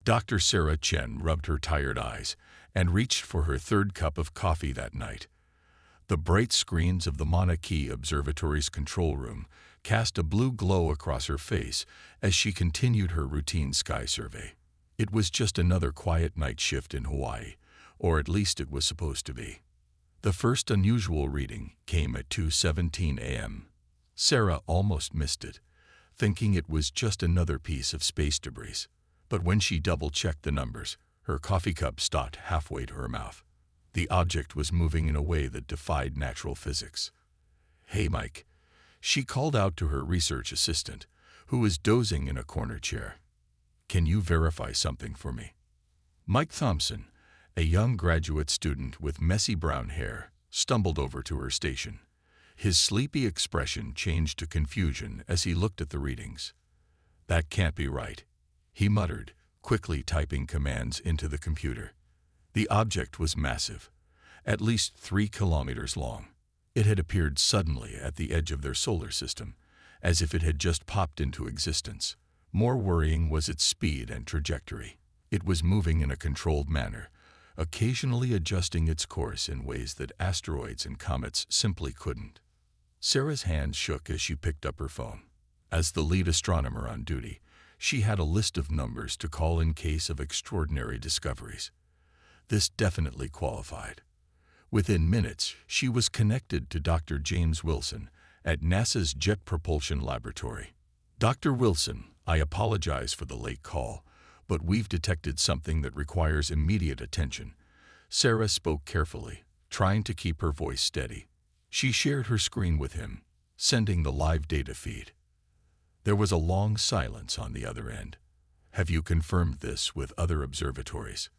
Dr. Sarah Chen rubbed her tired eyes and reached for her third cup of coffee that night. The bright screens of the Mauna Kea Observatory's control room cast a blue glow across her face as she continued her routine sky survey. It was just another quiet night shift in Hawaii, or at least it was supposed to be. The first unusual reading came at 2:17 a.m. Sarah almost missed it, thinking it was just another piece of space debris. But when she double-checked the numbers, her coffee cup stopped halfway to her mouth. The object was moving in a way that defied natural physics. "Hey, Mike," she called out to her research assistant, who was dozing in a corner chair. "Can you verify something for me?" Mike Thompson, a young graduate student with messy brown hair, stumbled over to her station. His sleepy expression changed to confusion as he looked at the readings. "That can't be right," he muttered, quickly typing commands into the computer. The object was massive, at least 3 kilometers long. It had appeared suddenly at the edge of their solar system, as if it had just popped into existence. More worrying was its speed and trajectory. It was moving in a controlled manner, occasionally adjusting its course in ways that asteroids and comets simply couldn't. Sarah's hand shook as she picked up her phone. As the lead astronomer on duty, she had a list of numbers to call in case of extraordinary discoveries. This definitely qualified. Within minutes, she was connected to Dr. James Wilson at NASA's Jet Propulsion Laboratory. "Dr. Wilson, I apologize for the late call, but we've detected something that requires immediate attention." Sarah spoke carefully, trying to keep her voice steady. She shared her screen with him, sending the live data feed. There was a long silence on the other end. "Have you confirmed this with other observatories?"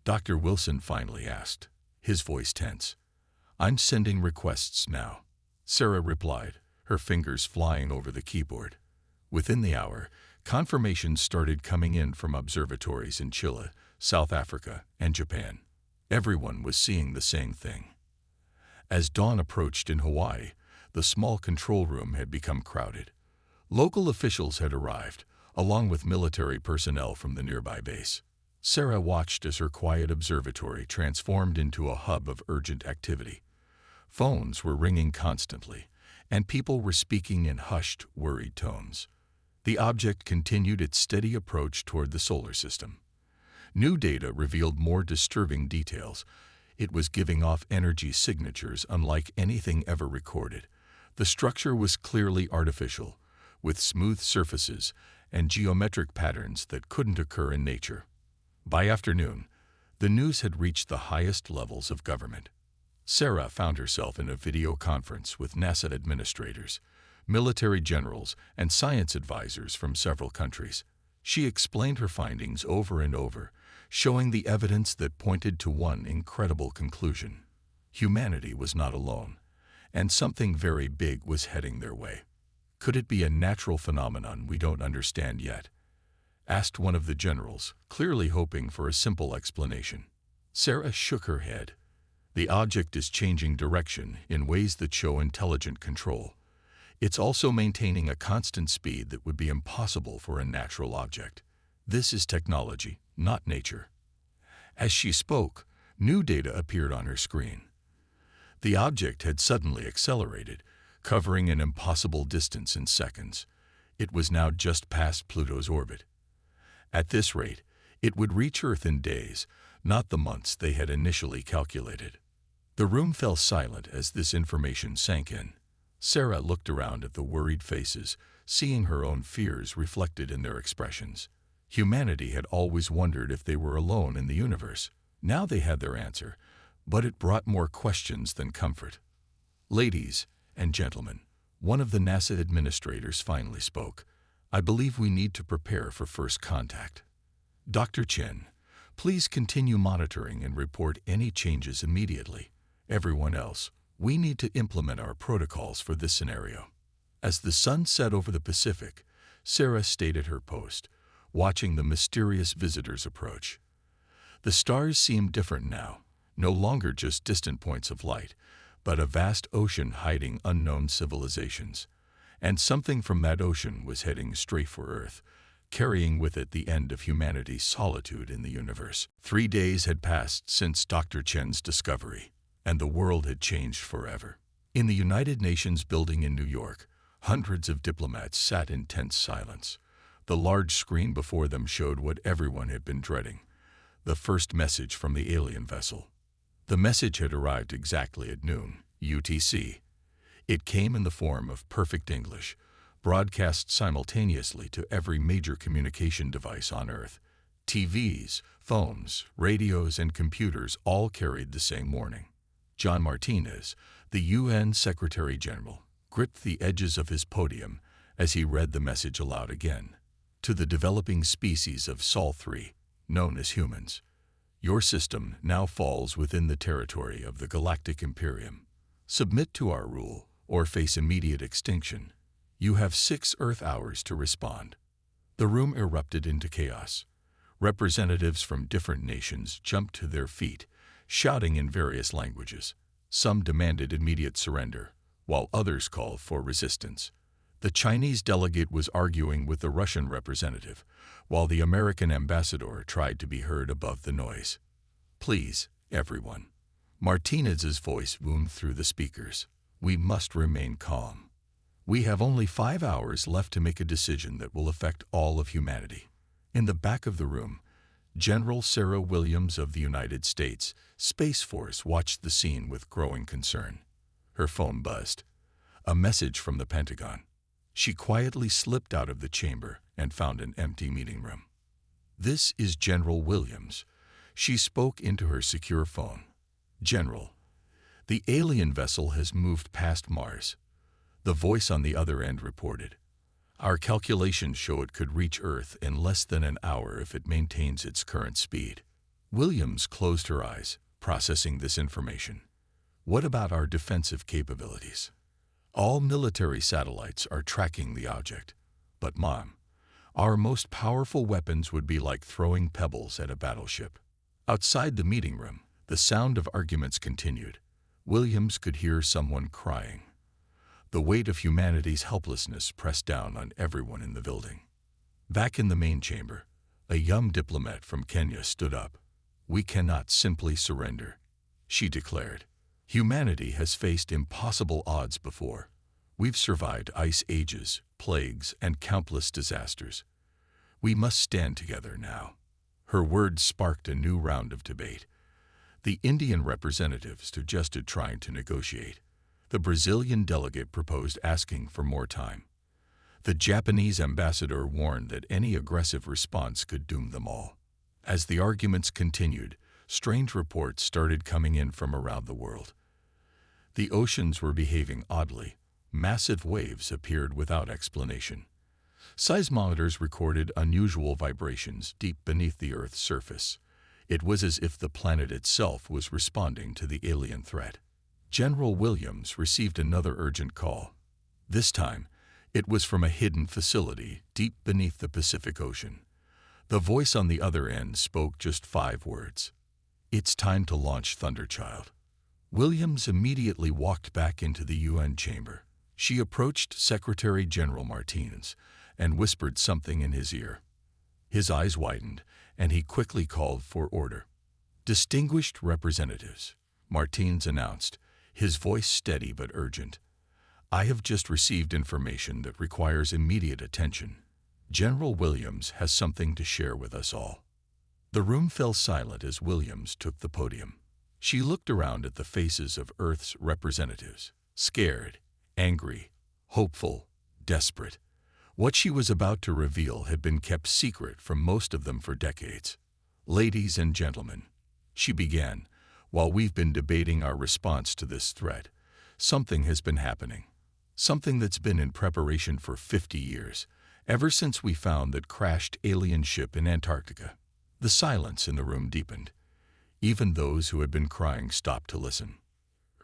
Dr. Wilson finally asked, his voice tense. "I'm sending requests now," Sarah replied, her fingers flying over the keyboard. Within the hour, confirmations started coming in from observatories in Chile, South Africa, and Japan. Everyone was seeing the same thing. As dawn approached in Hawaii, the small control room had become crowded. Local officials had arrived, along with military personnel from the nearby base. Sarah watched as her quiet observatory transformed into a hub of urgent activity. Phones were ringing constantly, and people were speaking in hushed, worried tones. The object continued its steady approach toward the solar system. New data revealed more disturbing details. It was giving off energy signatures unlike anything ever recorded. The structure was clearly artificial, with smooth surfaces and geometric patterns that couldn't occur in nature. By afternoon, the news had reached the highest levels of government. Sarah found herself in a video conference with NASA administrators, military generals, and science advisors from several countries. She explained her findings over and over, showing the evidence that pointed to one incredible conclusion. Humanity was not alone, and something very big was heading their way. "Could it be a natural phenomenon we don't understand yet?" asked one of the generals, clearly hoping for a simple explanation. Sarah shook her head. "The object is changing direction in ways that show intelligent control. It's also maintaining a constant speed that would be impossible for a natural object. This is technology, not nature." As she spoke, new data appeared on her screen. The object had suddenly accelerated, covering an impossible distance in seconds. It was now just past Pluto's orbit. At this rate, it would reach Earth in days, not the months they had initially calculated. The room fell silent as this information sank in. Sarah looked around at the worried faces, seeing her own fears reflected in their expressions. Humanity had always wondered if they were alone in the universe. Now they had their answer, but it brought more questions than comfort. "Ladies and gentlemen," one of the NASA administrators finally spoke, "I believe we need to prepare for first contact. Dr. Chen, please continue monitoring and report any changes immediately. Everyone else, we need to implement our protocols for this scenario." As the sun set over the Pacific, Sarah stayed at her post, watching the mysterious visitors approach. The stars seemed different now, no longer just distant points of light, but a vast ocean hiding unknown civilizations. And something from that ocean was heading straight for Earth, carrying with it the end of humanity's solitude in the universe. 3 days had passed since Dr. Chen's discovery, and the world had changed forever. In the United Nations building in New York, hundreds of diplomats sat in tense silence. The large screen before them showed what everyone had been dreading: the first message from the alien vessel. The message had arrived exactly at noon, UTC. It came in the form of perfect English, broadcast simultaneously to every major communication device on Earth. TVs, phones, radios, and computers all carried the same warning. John Martinez, the UN Secretary-General, gripped the edges of his podium as he read the message aloud again. To the developing species of Sol 3, known as humans, your system now falls within the territory of the Galactic Imperium. Submit to our rule or face immediate extinction. You have 6 Earth hours to respond. The room erupted into chaos. Representatives from different nations jumped to their feet, shouting in various languages. Some demanded immediate surrender, while others called for resistance. The Chinese delegate was arguing with the Russian representative, while the American ambassador tried to be heard above the noise. Please, everyone. Martinez's voice boomed through the speakers. We must remain calm. We have only 5 hours left to make a decision that will affect all of humanity. In the back of the room, General Sarah Williams of the United States Space Force watched the scene with growing concern. Her phone buzzed. A message from the Pentagon. She quietly slipped out of the chamber and found an empty meeting room. This is General Williams. She spoke into her secure phone. General, the alien vessel has moved past Mars. The voice on the other end reported. Our calculations show it could reach Earth in less than an hour if it maintains its current speed. Williams closed her eyes, processing this information. What about our defensive capabilities? All military satellites are tracking the object. But Mom, our most powerful weapons would be like throwing pebbles at a battleship. Outside the meeting room, the sound of arguments continued. Williams could hear someone crying. The weight of humanity's helplessness pressed down on everyone in the building. Back in the main chamber, a young diplomat from Kenya stood up. We cannot simply surrender, she declared. Humanity has faced impossible odds before. We've survived ice ages, plagues, and countless disasters. We must stand together now. Her words sparked a new round of debate. The Indian representatives suggested trying to negotiate. The Brazilian delegate proposed asking for more time. The Japanese ambassador warned that any aggressive response could doom them all. As the arguments continued, strange reports started coming in from around the world. The oceans were behaving oddly. Massive waves appeared without explanation. Seismometers recorded unusual vibrations deep beneath the Earth's surface. It was as if the planet itself was responding to the alien threat. General Williams received another urgent call. This time, it was from a hidden facility deep beneath the Pacific Ocean. The voice on the other end spoke just 5 words. It's time to launch Thunderchild. Williams immediately walked back into the UN chamber. She approached Secretary General Martinez and whispered something in his ear. His eyes widened, and he quickly called for order. Distinguished representatives, Martinez announced, his voice steady but urgent. I have just received information that requires immediate attention. General Williams has something to share with us all. The room fell silent as Williams took the podium. She looked around at the faces of Earth's representatives, scared, angry, hopeful, desperate. What she was about to reveal had been kept secret from most of them for decades. Ladies and gentlemen, she began, while we've been debating our response to this threat, something has been happening. Something that's been in preparation for 50 years, ever since we found that crashed alien ship in Antarctica. The silence in the room deepened. Even those who had been crying stopped to listen.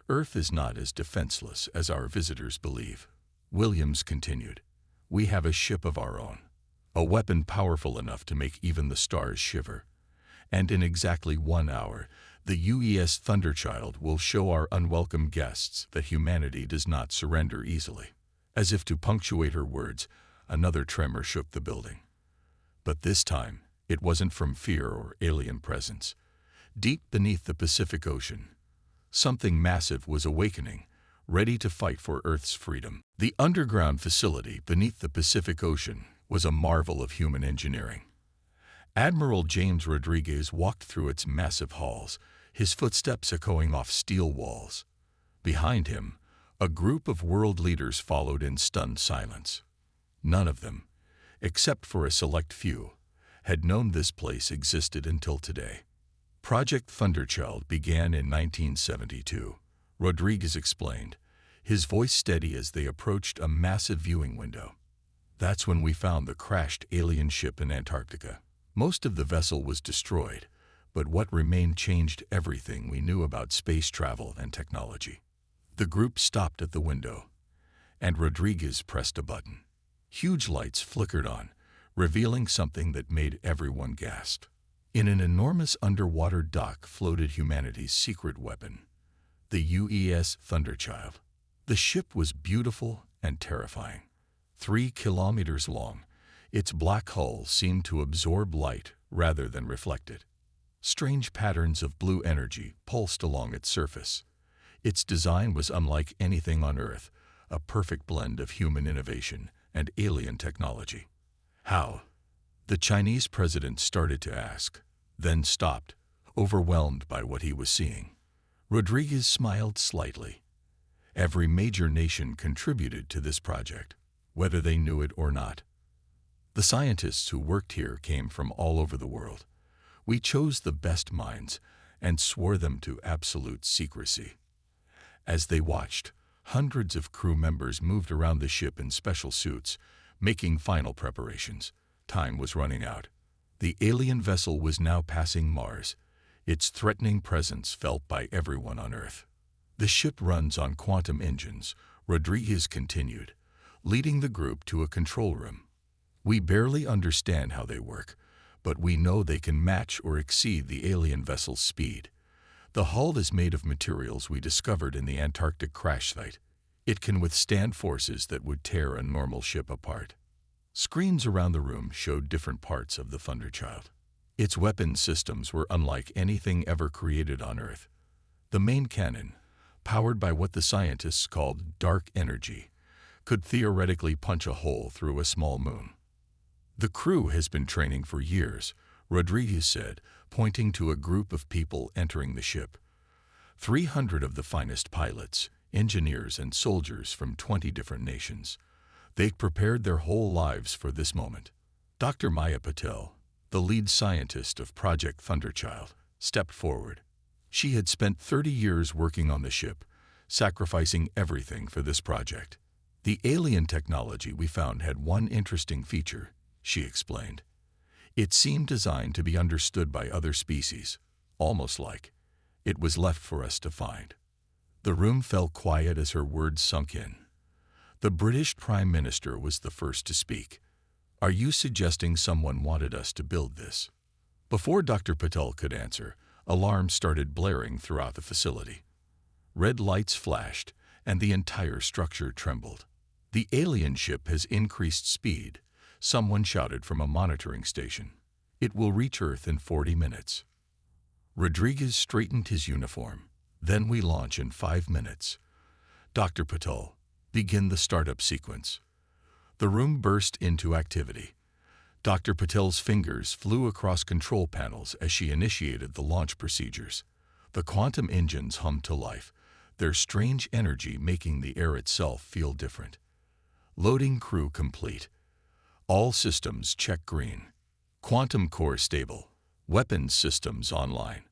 Earth is not as defenseless as our visitors believe. Williams continued. We have a ship of our own, a weapon powerful enough to make even the stars shiver. And in exactly 1 hour, the UES Thunderchild will show our unwelcome guests that humanity does not surrender easily. As if to punctuate her words, another tremor shook the building. But this time, it wasn't from fear or alien presence. Deep beneath the Pacific Ocean, something massive was awakening, ready to fight for Earth's freedom. The underground facility beneath the Pacific Ocean was a marvel of human engineering. Admiral James Rodriguez walked through its massive halls, his footsteps echoing off steel walls. Behind him, a group of world leaders followed in stunned silence. None of them, except for a select few, had known this place existed until today. Project Thunderchild began in 1972, Rodriguez explained, his voice steady as they approached a massive viewing window. That's when we found the crashed alien ship in Antarctica. Most of the vessel was destroyed, but what remained changed everything we knew about space travel and technology. The group stopped at the window, and Rodriguez pressed a button. Huge lights flickered on, revealing something that made everyone gasp. In an enormous underwater dock floated humanity's secret weapon, the UES Thunderchild. The ship was beautiful and terrifying. 3 kilometers long, its black hull seemed to absorb light rather than reflect it. Strange patterns of blue energy pulsed along its surface. Its design was unlike anything on Earth, a perfect blend of human innovation and alien technology. How? The Chinese president started to ask, then stopped, overwhelmed by what he was seeing. Rodriguez smiled slightly. Every major nation contributed to this project, whether they knew it or not. The scientists who worked here came from all over the world. We chose the best minds and swore them to absolute secrecy. As they watched, hundreds of crew members moved around the ship in special suits, making final preparations. Time was running out. The alien vessel was now passing Mars, its threatening presence felt by everyone on Earth. The ship runs on quantum engines, Rodriguez continued, leading the group to a control room. We barely understand how they work, but we know they can match or exceed the alien vessel's speed. The hull is made of materials we discovered in the Antarctic crash site. It can withstand forces that would tear a normal ship apart. Screens around the room showed different parts of the Thunderchild. Its weapon systems were unlike anything ever created on Earth. The main cannon, powered by what the scientists called dark energy, could theoretically punch a hole through a small moon. The crew has been training for years, Rodriguez said, pointing to a group of people entering the ship. 300 of the finest pilots, engineers, and soldiers from 20 different nations. They'd prepared their whole lives for this moment. Dr. Maya Patel, the lead scientist of Project Thunderchild, stepped forward. She had spent 30 years working on the ship, sacrificing everything for this project. The alien technology we found had one interesting feature, she explained. It seemed designed to be understood by other species, almost like it was left for us to find. The room fell quiet as her words sunk in. The British Prime Minister was the first to speak. Are you suggesting someone wanted us to build this? Before Dr. Patel could answer, alarms started blaring throughout the facility. Red lights flashed, and the entire structure trembled. The alien ship has increased speed, someone shouted from a monitoring station. It will reach Earth in 40 minutes. Rodriguez straightened his uniform. Then we launch in 5 minutes. Dr. Patel, begin the startup sequence. The room burst into activity. Dr. Patel's fingers flew across control panels as she initiated the launch procedures. The quantum engines hummed to life, their strange energy making the air itself feel different. Loading crew complete. All systems check green. Quantum core stable. Weapons systems online.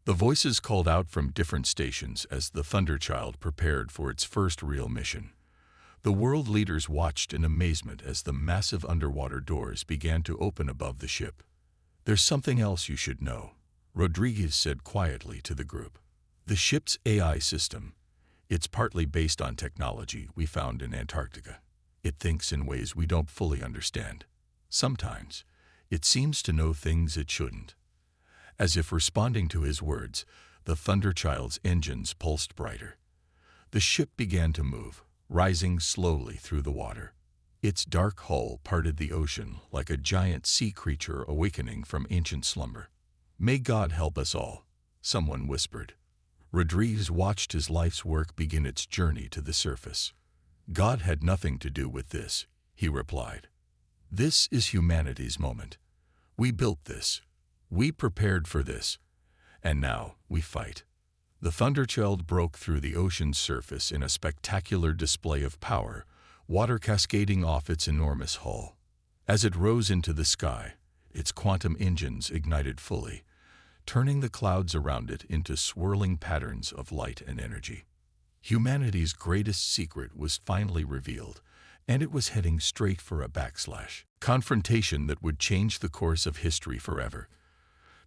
The voices called out from different stations as the Thunderchild prepared for its first real mission. The world leaders watched in amazement as the massive underwater doors began to open above the ship. There's something else you should know, Rodriguez said quietly to the group. The ship's AI system, it's partly based on technology we found in Antarctica. It thinks in ways we don't fully understand. Sometimes, it seems to know things it shouldn't. As if responding to his words, the Thunderchild's engines pulsed brighter. The ship began to move, rising slowly through the water. Its dark hull parted the ocean like a giant sea creature awakening from ancient slumber. "May God help us all," someone whispered. Rodriguez watched his life's work begin its journey to the surface. "God had nothing to do with this," he replied. "This is humanity's moment. We built this. We prepared for this. And now we fight." The Thunderchild broke through the ocean's surface in a spectacular display of power, water cascading off its enormous hull. As it rose into the sky, its quantum engines ignited fully, turning the clouds around it into swirling patterns of light and energy. Humanity's greatest secret was finally revealed, and it was heading straight for a confrontation that would change the course of history forever.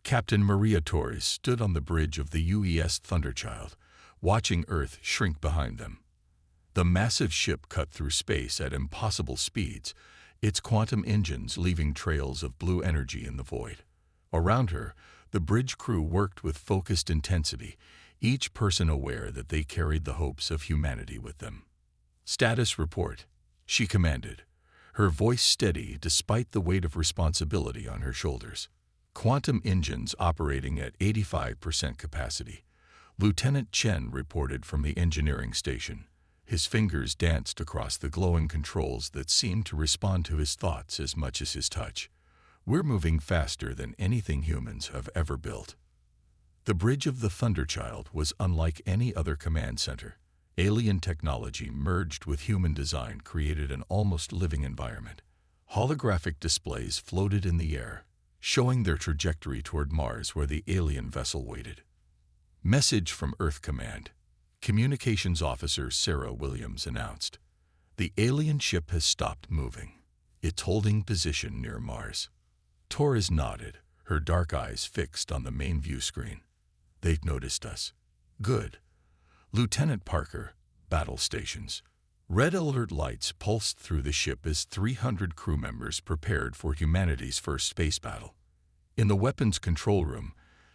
Captain Maria Torres stood on the bridge of the UES Thunderchild, watching Earth shrink behind them. The massive ship cut through space at impossible speeds, its quantum engines leaving trails of blue energy in the void. Around her, the bridge crew worked with focused intensity, each person aware that they carried the hopes of humanity with them. "Status report," she commanded, her voice steady despite the weight of responsibility on her shoulders. "Quantum engines operating at 85% capacity." Lieutenant Chen reported from the engineering station. His fingers danced across the glowing controls that seemed to respond to his thoughts as much as his touch. "We're moving faster than anything humans have ever built." The bridge of the Thunderchild was unlike any other command center. Alien technology merged with human design created an almost living environment. Holographic displays floated in the air, showing their trajectory toward Mars where the alien vessel waited. "Message from Earth Command," Communications Officer Sarah Williams announced. "The alien ship has stopped moving. It's holding position near Mars." Torres nodded, her dark eyes fixed on the main view screen. "They've noticed us." "Good." Lieutenant Parker, battle stations. Red alert lights pulsed through the ship as 300 crew members prepared for humanity's first space battle. In the weapons control room,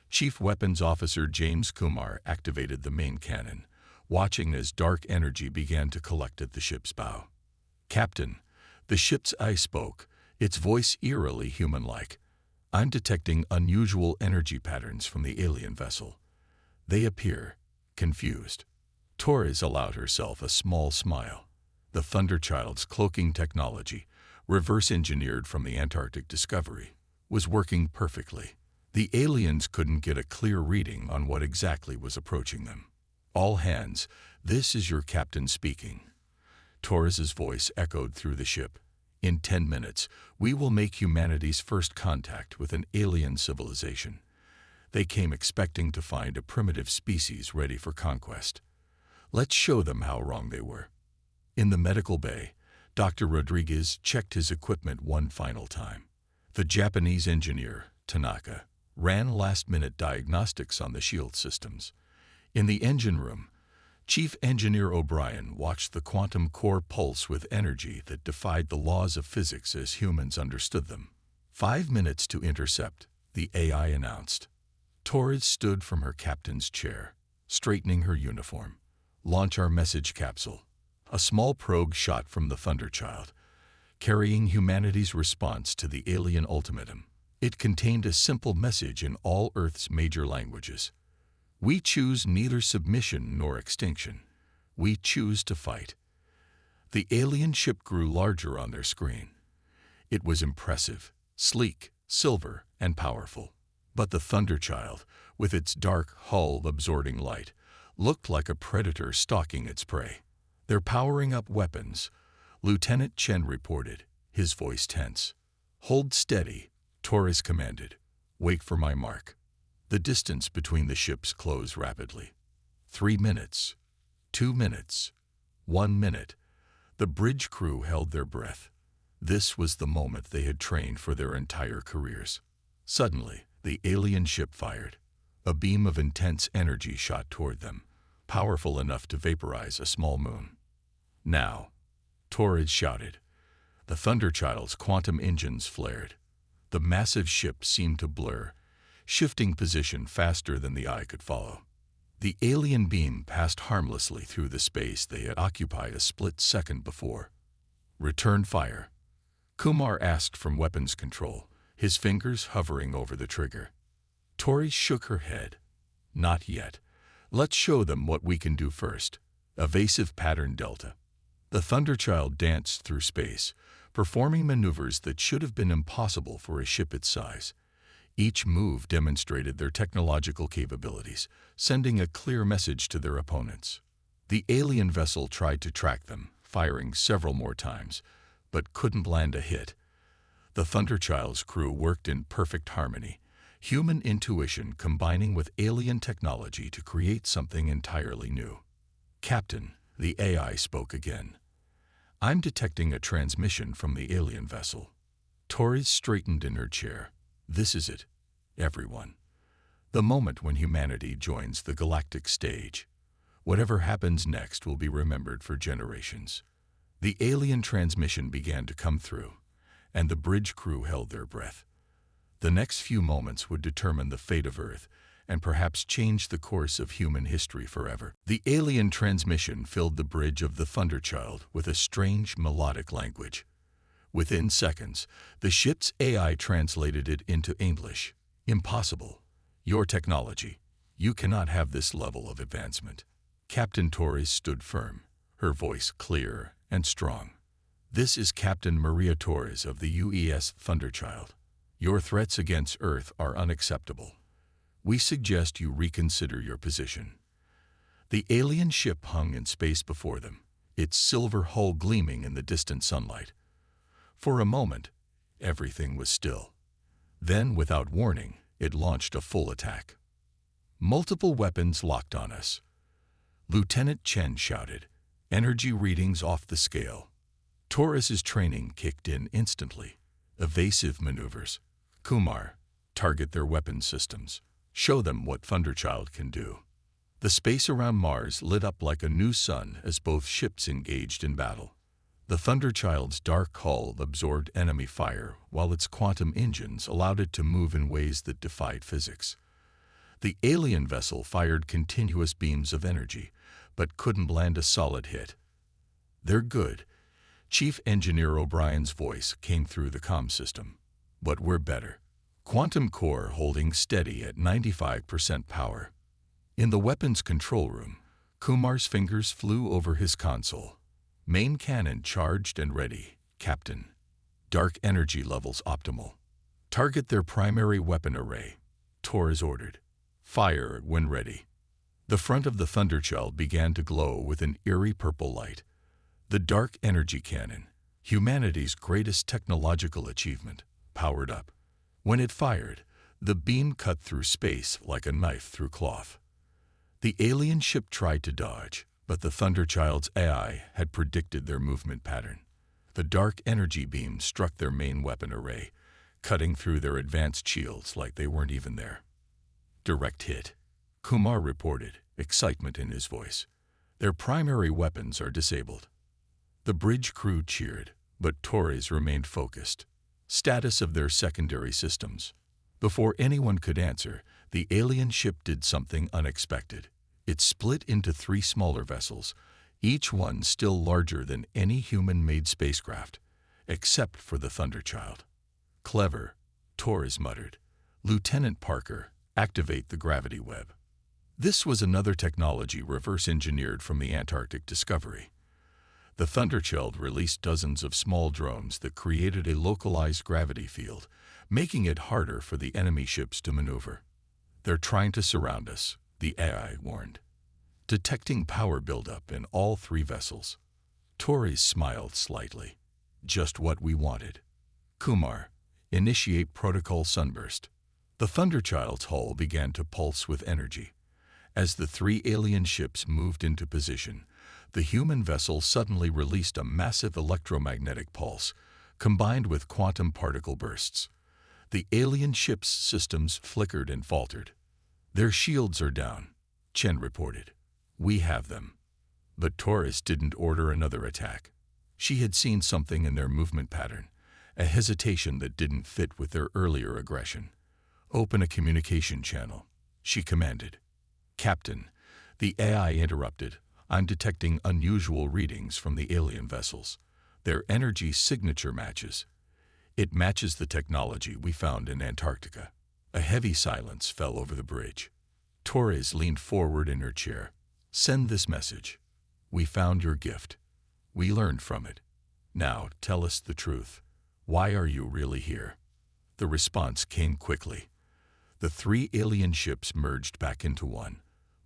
Chief Weapons Officer James Kumar activated the main cannon, watching as dark energy began to collect at the ship's bow. "Captain," the ship's eye spoke, its voice eerily human-like. "I'm detecting unusual energy patterns from the alien vessel. They appear confused." Torres allowed herself a small smile. The Thunderchild's cloaking technology, reverse-engineered from the Antarctic discovery, was working perfectly. The aliens couldn't get a clear reading on what exactly was approaching them. "All hands, this is your captain speaking." Torres's voice echoed through the ship. "In 10 minutes, we will make humanity's first contact with an alien civilization. They came expecting to find a primitive species ready for conquest. Let's show them how wrong they were." In the medical bay, Dr. Rodriguez checked his equipment one final time. The Japanese engineer, Tanaka, ran last-minute diagnostics on the shield systems. In the engine room, Chief Engineer O'Brien watched the quantum core pulse with energy that defied the laws of physics as humans understood them. 5 minutes to intercept, the AI announced. Torres stood from her captain's chair, straightening her uniform. "Launch our message capsule." A small probe shot from the Thunderchild, carrying humanity's response to the alien ultimatum. It contained a simple message in all Earth's major languages. "We choose neither submission nor extinction. We choose to fight." The alien ship grew larger on their screen. It was impressive, sleek, silver, and powerful. But the Thunderchild, with its dark hull absorbing light, looked like a predator stalking its prey. "They're powering up weapons," Lieutenant Chen reported, his voice tense. "Hold steady," Torres commanded. "Wait for my mark." The distance between the ships closed rapidly. 3 minutes, 2 minutes, 1 minute. The bridge crew held their breath. This was the moment they had trained for their entire careers. Suddenly, the alien ship fired. A beam of intense energy shot toward them, powerful enough to vaporize a small moon. "Now," Torres shouted. The Thunderchild's quantum engines flared. The massive ship seemed to blur, shifting position faster than the eye could follow. The alien beam passed harmlessly through the space they had occupied a split second before. Return fire, Kumar asked from weapons control, his fingers hovering over the trigger. Tori shook her head. Not yet. Let's show them what we can do first. Evasive pattern delta. The Thunderchild danced through space, performing maneuvers that should have been impossible for a ship its size. Each move demonstrated their technological capabilities, sending a clear message to their opponents. The alien vessel tried to track them, firing several more times, but couldn't land a hit. The Thunderchild's crew worked in perfect harmony, human intuition combining with alien technology to create something entirely new. Captain, the AI spoke again. I'm detecting a transmission from the alien vessel. Tori straightened in her chair. This is it, everyone. The moment when humanity joins the galactic stage. Whatever happens next will be remembered for generations. The alien transmission began to come through, and the bridge crew held their breath. The next few moments would determine the fate of Earth and perhaps change the course of human history forever. The alien transmission filled the bridge of the Thunderchild with a strange melodic language. Within seconds, the ship's AI translated it into English. Impossible. Your technology. You cannot have this level of advancement. Captain Torres stood firm, her voice clear and strong. This is Captain Maria Torres of the UES Thunderchild. Your threats against Earth are unacceptable. We suggest you reconsider your position. The alien ship hung in space before them, its silver hull gleaming in the distant sunlight. For a moment, everything was still. Then, without warning, it launched a full attack. Multiple weapons locked on us. Lieutenant Chen shouted, energy readings off the scale. Torres's training kicked in instantly. Evasive maneuvers. Kumar, target their weapon systems. Show them what Thunderchild can do. The space around Mars lit up like a new sun as both ships engaged in battle. The Thunderchild's dark hull absorbed enemy fire, while its quantum engines allowed it to move in ways that defied physics. The alien vessel fired continuous beams of energy, but couldn't land a solid hit. They're good. Chief Engineer O'Brien's voice came through the comm system. But we're better. Quantum core holding steady at 95% power. In the weapons control room, Kumar's fingers flew over his console. Main cannon charged and ready, Captain. Dark energy levels optimal. Target their primary weapon array. Torres ordered. Fire when ready. The front of the Thunderchild began to glow with an eerie purple light. The dark energy cannon, humanity's greatest technological achievement, powered up. When it fired, the beam cut through space like a knife through cloth. The alien ship tried to dodge, but the Thunderchild's AI had predicted their movement pattern. The dark energy beam struck their main weapon array, cutting through their advanced shields like they weren't even there. Direct hit, Kumar reported, excitement in his voice. Their primary weapons are disabled. The bridge crew cheered, but Torres remained focused. Status of their secondary systems. Before anyone could answer, the alien ship did something unexpected. It split into 3 smaller vessels, each one still larger than any human-made spacecraft, except for the Thunderchild. Clever, Torres muttered. Lieutenant Parker, activate the gravity web. This was another technology reverse-engineered from the Antarctic discovery. The Thunderchild released dozens of small drones that created a localized gravity field, making it harder for the enemy ships to maneuver. They're trying to surround us, the AI warned. Detecting power buildup in all 3 vessels. Torres smiled slightly. Just what we wanted. Kumar, initiate protocol sunburst. The Thunderchild's hull began to pulse with energy. As the 3 alien ships moved into position, the human vessel suddenly released a massive electromagnetic pulse, combined with quantum particle bursts. The alien ship's systems flickered and faltered. Their shields are down, Chen reported. We have them. But Torres didn't order another attack. She had seen something in their movement pattern, a hesitation that didn't fit with their earlier aggression. Open a communication channel, she commanded. Captain, the AI interrupted. I'm detecting unusual readings from the alien vessels. Their energy signature matches. It matches the technology we found in Antarctica. A heavy silence fell over the bridge. Torres leaned forward in her chair. Send this message. We found your gift. We learned from it. Now tell us the truth. Why are you really here? The response came quickly. The 3 alien ships merged back into one,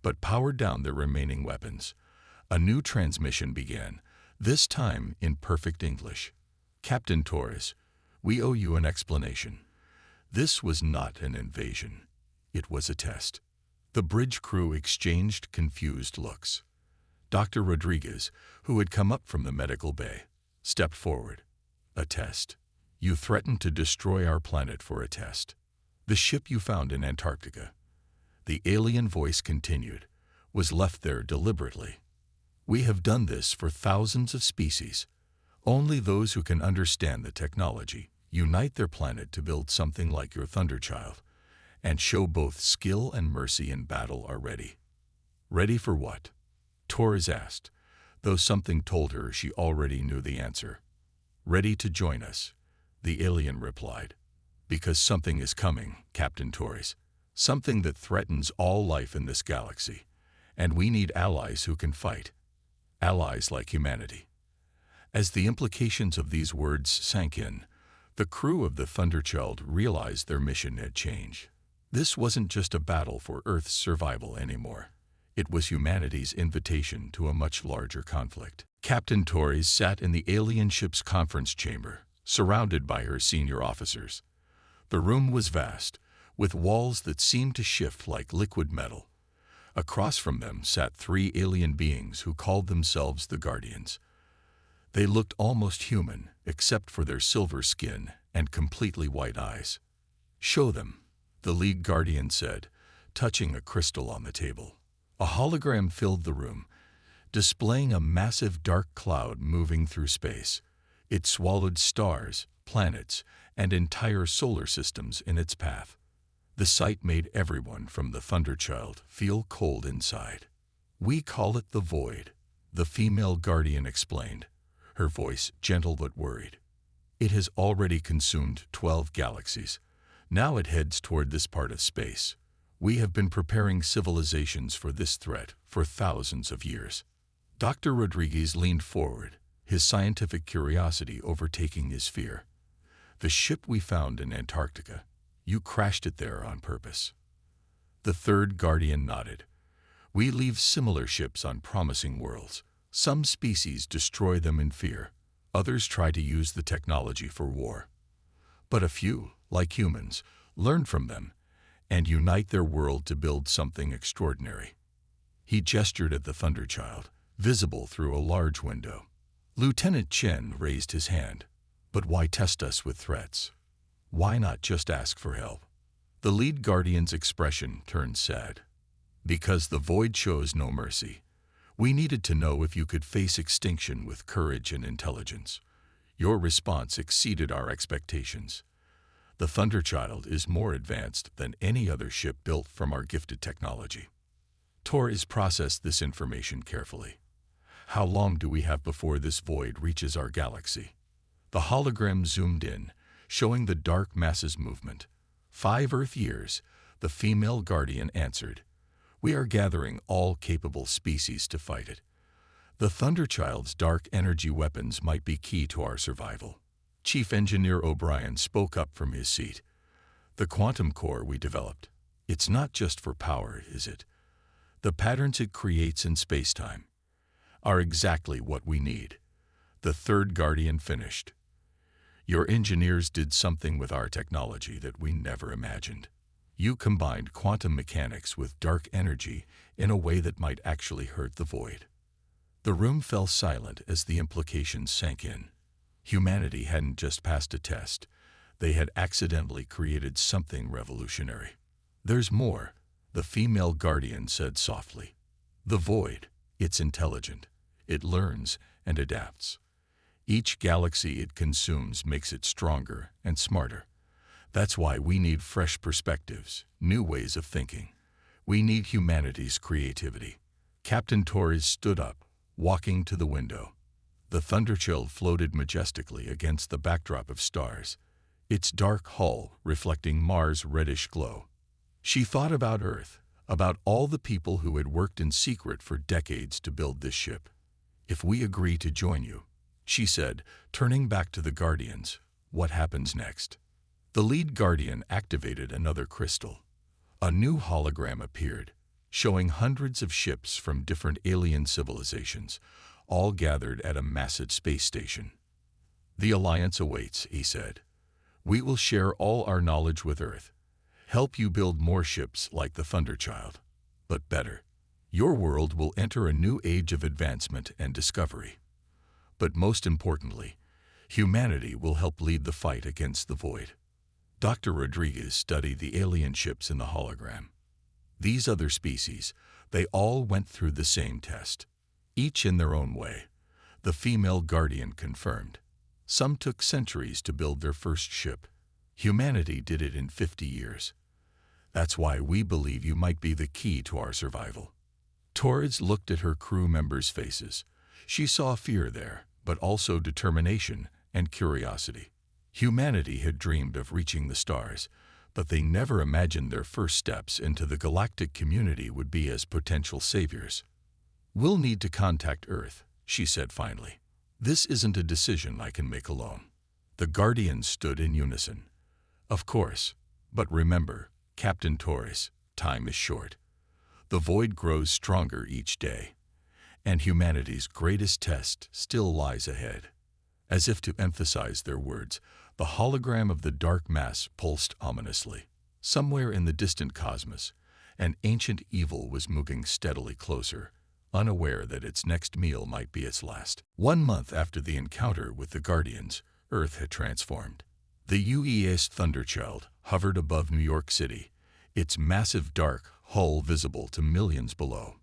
but powered down their remaining weapons. A new transmission began, this time in perfect English. Captain Torres, we owe you an explanation. This was not an invasion. It was a test. The bridge crew exchanged confused looks. Dr. Rodriguez, who had come up from the medical bay, stepped forward. A test. You threatened to destroy our planet for a test. The ship you found in Antarctica, the alien voice continued, was left there deliberately. We have done this for thousands of species. Only those who can understand the technology unite their planet to build something like your Thunderchild, and show both skill and mercy in battle are ready. Ready for what? Torres asked, though something told her she already knew the answer. Ready to join us, the alien replied. Because something is coming, Captain Torres. Something that threatens all life in this galaxy. And we need allies who can fight. Allies like humanity. As the implications of these words sank in, the crew of the Thunderchild realized their mission had changed. This wasn't just a battle for Earth's survival anymore. It was humanity's invitation to a much larger conflict. Captain Torres sat in the alien ship's conference chamber, surrounded by her senior officers. The room was vast, with walls that seemed to shift like liquid metal. Across from them sat 3 alien beings who called themselves the Guardians. They looked almost human, except for their silver skin and completely white eyes. Show them, the lead Guardian said, touching a crystal on the table. A hologram filled the room, displaying a massive dark cloud moving through space. It swallowed stars, planets, and entire solar systems in its path. The sight made everyone from the Thunderchild feel cold inside. We call it the Void, the female Guardian explained, her voice gentle but worried. It has already consumed 12 galaxies. Now it heads toward this part of space. We have been preparing civilizations for this threat for thousands of years. Dr. Rodriguez leaned forward, his scientific curiosity overtaking his fear. The ship we found in Antarctica, you crashed it there on purpose. The third Guardian nodded. We leave similar ships on promising worlds. Some species destroy them in fear. Others try to use the technology for war. But a few, like humans, learn from them and unite their world to build something extraordinary. He gestured at the Thunderchild, visible through a large window. Lieutenant Chen raised his hand. But why test us with threats? Why not just ask for help? The lead Guardian's expression turned sad. Because the Void shows no mercy. We needed to know if you could face extinction with courage and intelligence. Your response exceeded our expectations. The Thunderchild is more advanced than any other ship built from our gifted technology. Torres processed this information carefully. How long do we have before this Void reaches our galaxy? The hologram zoomed in, showing the dark masses movement. 5 Earth years, the female Guardian answered. We are gathering all capable species to fight it. The Thunderchild's dark energy weapons might be key to our survival. Chief Engineer O'Brien spoke up from his seat. The quantum core we developed, it's not just for power, is it? The patterns it creates in space-time are exactly what we need. The third Guardian finished. Your engineers did something with our technology that we never imagined. You combined quantum mechanics with dark energy in a way that might actually hurt the Void. The room fell silent as the implications sank in. Humanity hadn't just passed a test. They had accidentally created something revolutionary. There's more, the female Guardian said softly. The Void, it's intelligent. It learns and adapts. Each galaxy it consumes makes it stronger and smarter. That's why we need fresh perspectives, new ways of thinking. We need humanity's creativity. Captain Torres stood up, walking to the window. The Thunderchild floated majestically against the backdrop of stars, its dark hull reflecting Mars' reddish glow. She thought about Earth, about all the people who had worked in secret for decades to build this ship. "If we agree to join you," she said, turning back to the Guardians, "what happens next?" The lead Guardian activated another crystal. A new hologram appeared, showing hundreds of ships from different alien civilizations, all gathered at a massive space station. "The Alliance awaits," he said. "We will share all our knowledge with Earth, help you build more ships like the Thunderchild. But better, your world will enter a new age of advancement and discovery. But most importantly, humanity will help lead the fight against the void." Dr. Rodriguez studied the alien ships in the hologram. These other species, they all went through the same test, each in their own way, the female Guardian confirmed. Some took centuries to build their first ship. Humanity did it in 50 years. That's why we believe you might be the key to our survival. Torres looked at her crew members' faces. She saw fear there, but also determination and curiosity. Humanity had dreamed of reaching the stars, but they never imagined their first steps into the galactic community would be as potential saviors. "We'll need to contact Earth," she said finally. "This isn't a decision I can make alone." The Guardians stood in unison. "Of course, but remember, Captain Torres, time is short. The void grows stronger each day, and humanity's greatest test still lies ahead." As if to emphasize their words, the hologram of the dark mass pulsed ominously. Somewhere in the distant cosmos, an ancient evil was moving steadily closer, unaware that its next meal might be its last. 1 month after the encounter with the Guardians, Earth had transformed. The UES Thunderchild hovered above New York City, its massive dark hull visible to millions below.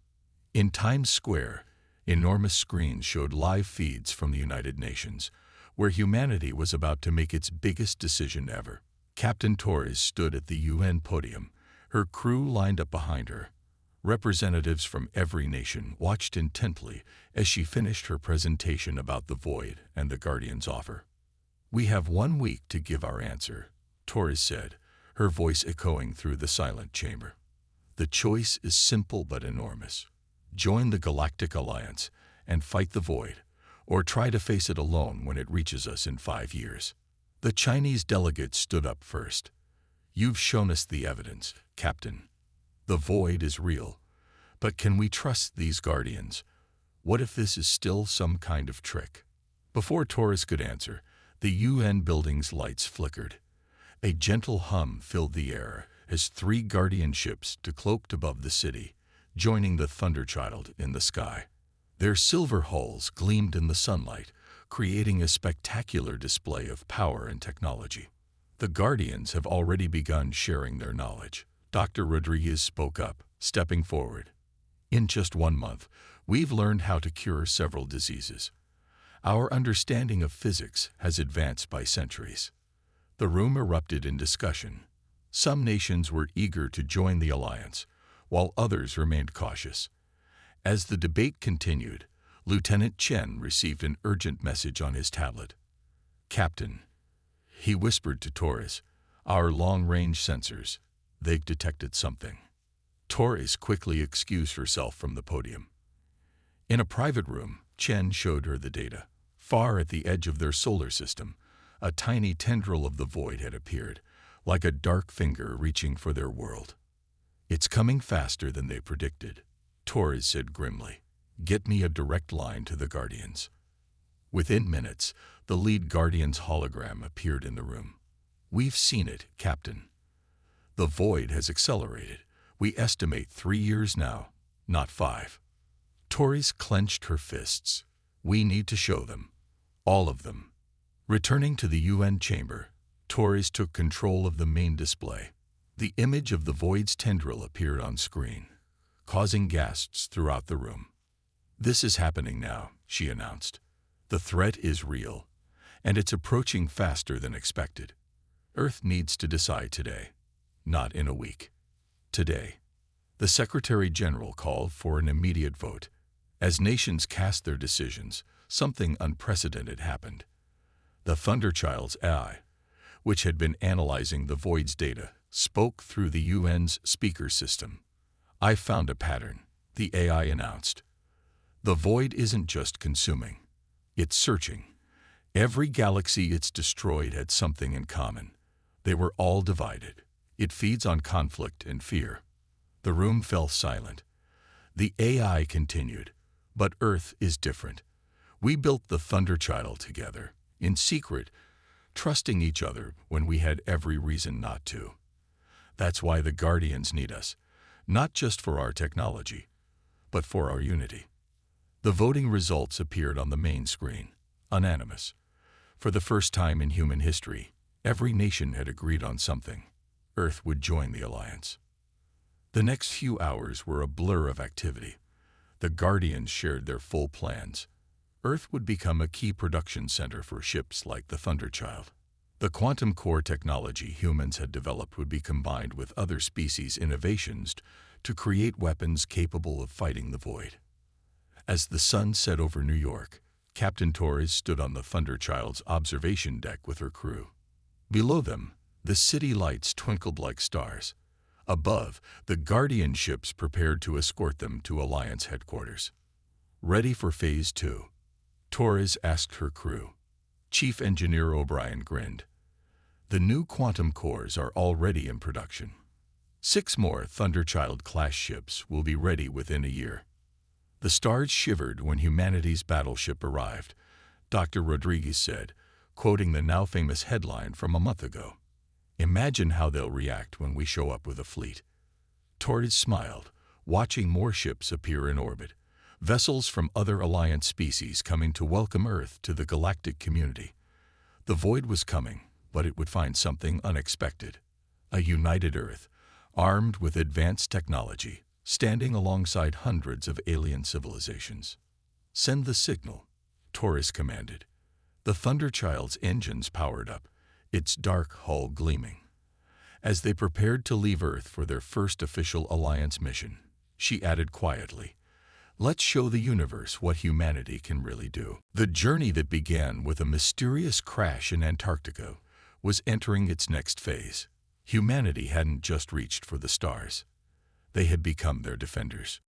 In Times Square, enormous screens showed live feeds from the United Nations, where humanity was about to make its biggest decision ever. Captain Torres stood at the UN podium, her crew lined up behind her. Representatives from every nation watched intently as she finished her presentation about the void and the Guardian's offer. "We have 1 week to give our answer," Torres said, her voice echoing through the silent chamber. "The choice is simple but enormous. Join the Galactic Alliance and fight the void, or try to face it alone when it reaches us in 5 years." The Chinese delegate stood up first. "You've shown us the evidence, Captain. The void is real. But can we trust these Guardians? What if this is still some kind of trick?" Before Torres could answer, the UN building's lights flickered. A gentle hum filled the air as 3 Guardian ships decloaked above the city, joining the Thunderchild in the sky. Their silver hulls gleamed in the sunlight, creating a spectacular display of power and technology. "The Guardians have already begun sharing their knowledge," Dr. Rodriguez spoke up, stepping forward. "In just 1 month, we've learned how to cure several diseases. Our understanding of physics has advanced by centuries." The room erupted in discussion. Some nations were eager to join the alliance, while others remained cautious. As the debate continued, Lieutenant Chen received an urgent message on his tablet. "Captain," he whispered to Torres, "our long-range sensors, they've detected something." Torres quickly excused herself from the podium. In a private room, Chen showed her the data. Far at the edge of their solar system, a tiny tendril of the void had appeared, like a dark finger reaching for their world. "It's coming faster than they predicted," Torres said grimly. "Get me a direct line to the Guardians." Within minutes, the lead Guardian's hologram appeared in the room. "We've seen it, Captain. The void has accelerated. We estimate 3 years now, not 5. Torres clenched her fists. "We need to show them. All of them." Returning to the UN chamber, Torres took control of the main display. The image of the void's tendril appeared on screen, causing gasps throughout the room. "This is happening now," she announced. "The threat is real, and it's approaching faster than expected. Earth needs to decide today, not in a week. Today." The Secretary General called for an immediate vote. As nations cast their decisions, something unprecedented happened. The Thunderchild's AI, which had been analyzing the Void's data, spoke through the UN's speaker system. "I found a pattern," the AI announced. "The Void isn't just consuming. It's searching. Every galaxy it's destroyed had something in common. They were all divided. It feeds on conflict and fear." The room fell silent. The AI continued, "But Earth is different. We built the Thunderchild together, in secret, trusting each other when we had every reason not to. That's why the Guardians need us, not just for our technology, but for our unity." The voting results appeared on the main screen, unanimous. For the first time in human history, every nation had agreed on something. Earth would join the alliance. The next few hours were a blur of activity. The Guardians shared their full plans. Earth would become a key production center for ships like the Thunderchild. The quantum core technology humans had developed would be combined with other species' innovations to create weapons capable of fighting the Void. As the sun set over New York, Captain Torres stood on the Thunderchild's observation deck with her crew. Below them, the city lights twinkled like stars. Above, the Guardian ships prepared to escort them to Alliance headquarters. "Ready for Phase 2?" Torres asked her crew. Chief Engineer O'Brien grinned. "The new quantum cores are already in production. 6 more Thunderchild-class ships will be ready within a year." The stars shivered when humanity's battleship arrived, Dr. Rodriguez said, quoting the now-famous headline from a month ago. "Imagine how they'll react when we show up with a fleet." Torres smiled, watching more ships appear in orbit, vessels from other Alliance species coming to welcome Earth to the galactic community. The Void was coming, but it would find something unexpected. A united Earth, armed with advanced technology, standing alongside hundreds of alien civilizations. "Send the signal," Torres commanded. The Thunderchild's engines powered up, its dark hull gleaming. As they prepared to leave Earth for their first official Alliance mission, she added quietly, "Let's show the universe what humanity can really do." The journey that began with a mysterious crash in Antarctica was entering its next phase. Humanity hadn't just reached for the stars. They had become their defenders.